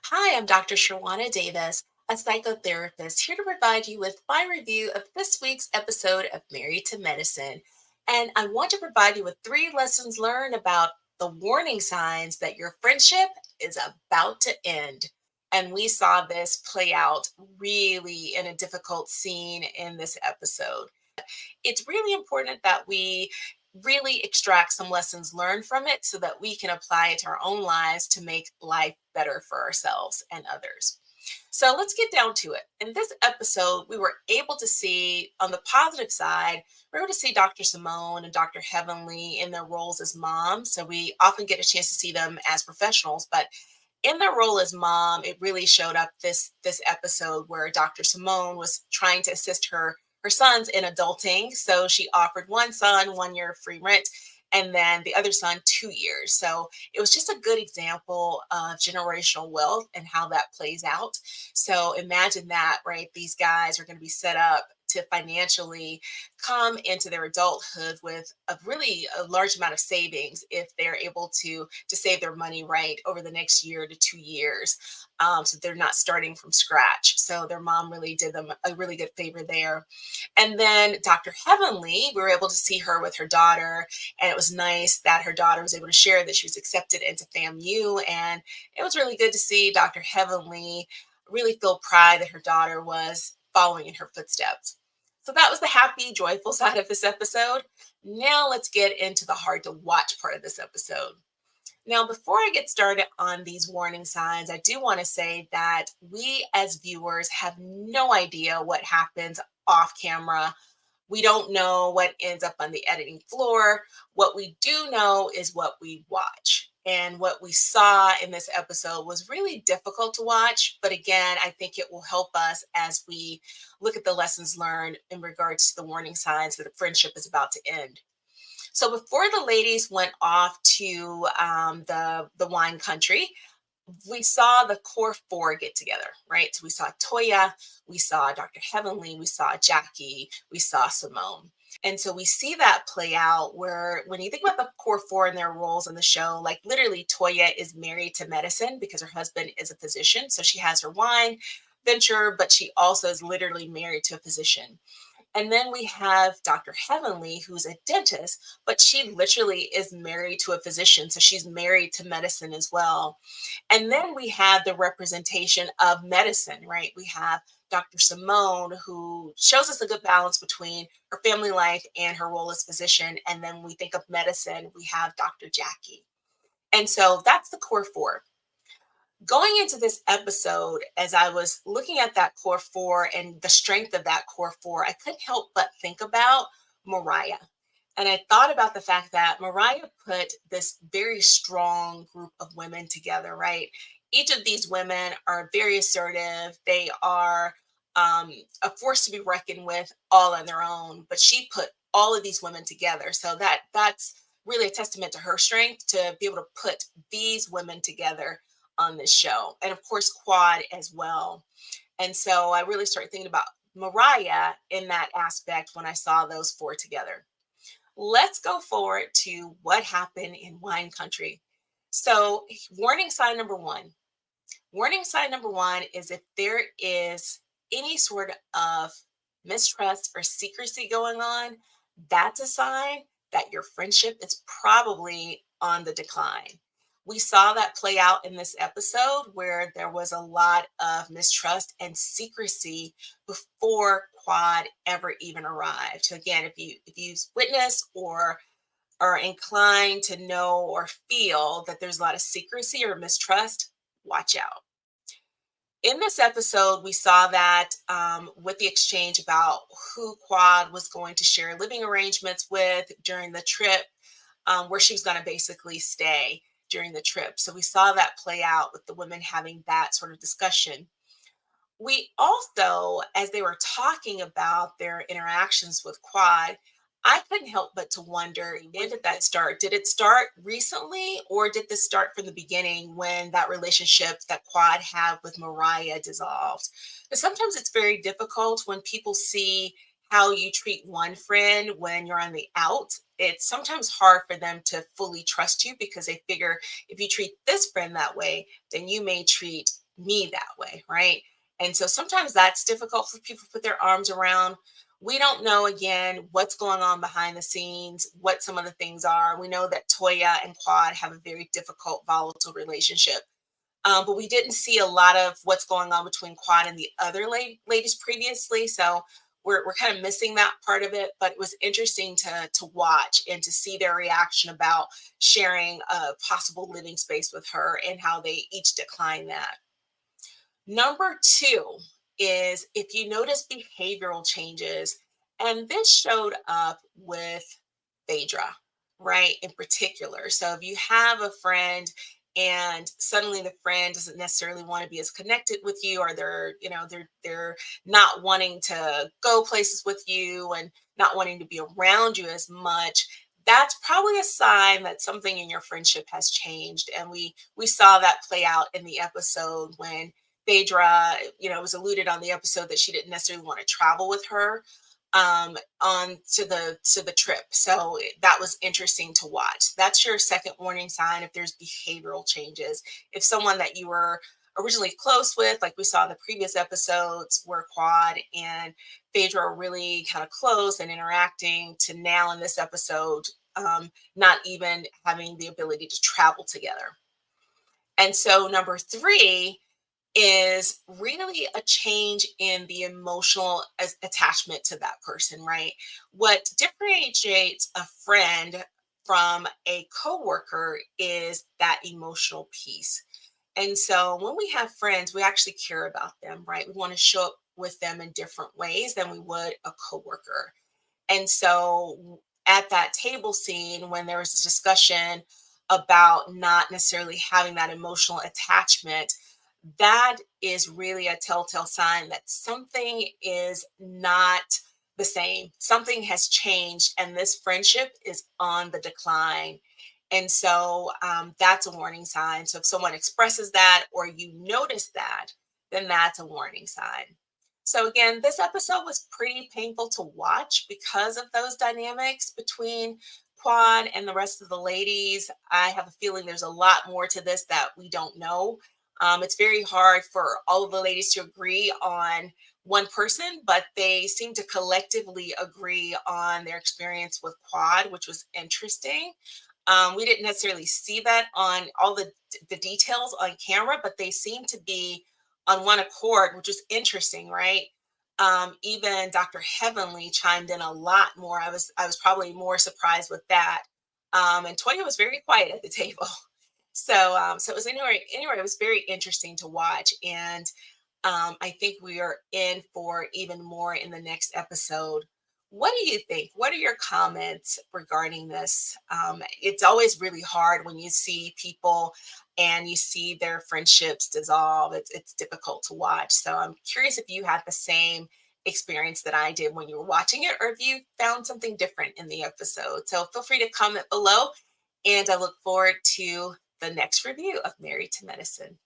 Hi, I'm Dr. Shawana Davis, a psychotherapist, here to provide you with my review of this week's episode of Married to Medicine. And I want to provide you with three lessons learned about the warning signs that your friendship is about to end. And we saw this play out really in a difficult scene in this episode. It's really important that we really extract some lessons learned from it so that we can apply it to our own lives to make life better for ourselves and others. So let's get down to it. In this episode, we were able to see on the positive side, we were able to see Dr. Simone and Dr. Heavenly in their roles as moms. So we often get a chance to see them as professionals, but in their role as mom, it really showed up this episode where Dr. Simone was trying to assist her sons in adulting. So she offered one son 1 year free rent and then the other son 2 years. So it was just a good example of generational wealth and how that plays out. So imagine that, right? These guys are going to be set up to financially come into their adulthood with a really a large amount of savings if they're able to save their money right over the next year to 2 years, so they're not starting from scratch. So their mom really did them a really good favor there. And then Dr. Heavenly, we were able to see her with her daughter, and it was nice that her daughter was able to share that she was accepted into FAMU. And it was really good to see Dr. Heavenly really feel pride that her daughter was following in her footsteps. So that was the happy, joyful side of this episode. Now let's get into the hard to watch part of this episode. Now, before I get started on these warning signs, I do want to say that we as viewers have no idea what happens off camera. We don't know what ends up on the editing floor. What we do know is what we watch. And what we saw in this episode was really difficult to watch. But again, I think it will help us as we look at the lessons learned in regards to the warning signs that a friendship is about to end. So before the ladies went off to the wine country, we saw the core four get together, right? So we saw Toya, we saw Dr. Heavenly, we saw Jackie, we saw Simone. And so we see that play out where when you think about the core four and their roles in the show, like literally Toya is married to medicine because her husband is a physician. So she has her wine venture, but she also is literally married to a physician. And then we have Dr. Heavenly, who's a dentist, but she literally is married to a physician. So she's married to medicine as well. And then we have the representation of medicine, right? We have Dr. Simone, who shows us a good balance between her family life and her role as physician. And then we think of medicine, we have Dr. Jackie. And so that's the core four. Going into this episode, as I was looking at that core four and the strength of that core four, I couldn't help but think about Mariah. And I thought about the fact that Mariah put this very strong group of women together, right? Each of these women are very assertive. They are a force to be reckoned with all on their own, but she put all of these women together. So that's really a testament to her strength to be able to put these women together on this show. And of course, Quad as well. And so I really started thinking about Mariah in that aspect when I saw those four together. Let's go forward to what happened in Wine Country. So, warning sign number one. Warning sign number one is if there is any sort of mistrust or secrecy going on, that's a sign that your friendship is probably on the decline. We saw that play out in this episode where there was a lot of mistrust and secrecy before Quad ever even arrived. So again, if you witness or are inclined to know or feel that there's a lot of secrecy or mistrust, watch out. In this episode, we saw that with the exchange about who Quad was going to share living arrangements with during the trip, where she was going to basically stay during the trip. So we saw that play out with the women having that sort of discussion. We also, as they were talking about their interactions with Quad, I couldn't help but to wonder, when did that start? Did it start recently, or did this start from the beginning when that relationship that Quad had with Mariah dissolved? Because sometimes it's very difficult when people see how you treat one friend when you're on the out. It's sometimes hard for them to fully trust you because they figure if you treat this friend that way, then you may treat me that way, right? And so sometimes that's difficult for people to put their arms around. We don't know again what's going on behind the scenes, what some of the things are. We know that Toya and Quad have a very difficult, volatile relationship. But we didn't see a lot of what's going on between Quad and the other ladies previously. So we're kind of missing that part of it. But it was interesting to watch and to see their reaction about sharing a possible living space with her and how they each declined that. Number two is if you notice behavioral changes, and this showed up with Phaedra, right? In particular. So if you have a friend and suddenly the friend doesn't necessarily want to be as connected with you, or they're not wanting to go places with you and not wanting to be around you as much, that's probably a sign that something in your friendship has changed. And we saw that play out in the episode when Phaedra, it was alluded on the episode that she didn't necessarily want to travel with her on to the trip. So that was interesting to watch. That's your second warning sign if there's behavioral changes. If someone that you were originally close with, like we saw in the previous episodes, where Quad and Phaedra are really kind of close and interacting, to now in this episode, not even having the ability to travel together. And so number three is really a change in the emotional attachment to that person, right? What differentiates a friend from a coworker is that emotional piece. And so when we have friends, we actually care about them, right? We want to show up with them in different ways than we would a coworker. And so at that table scene, when there was a discussion about not necessarily having that emotional attachment, that is really a telltale sign that something is not the same. Something has changed, and this friendship is on the decline. And so that's a warning sign. So if someone expresses that or you notice that, then that's a warning sign. So again, this episode was pretty painful to watch because of those dynamics between Quad and the rest of the ladies. I have a feeling there's a lot more to this that we don't know. It's very hard for all of the ladies to agree on one person, but they seem to collectively agree on their experience with Quad, which was interesting. We didn't necessarily see that on all the details on camera, but they seem to be on one accord, which is interesting, right? Even Dr. Heavenly chimed in a lot more. I was probably more surprised with that. And Toya was very quiet at the table. So it was anyway, it was very interesting to watch. And I think we are in for even more in the next episode. What do you think? What are your comments regarding this? It's always really hard when you see people and you see their friendships dissolve. It's difficult to watch. So I'm curious if you had the same experience that I did when you were watching it, or if you found something different in the episode. So feel free to comment below, and I look forward to the next review of Married to Medicine.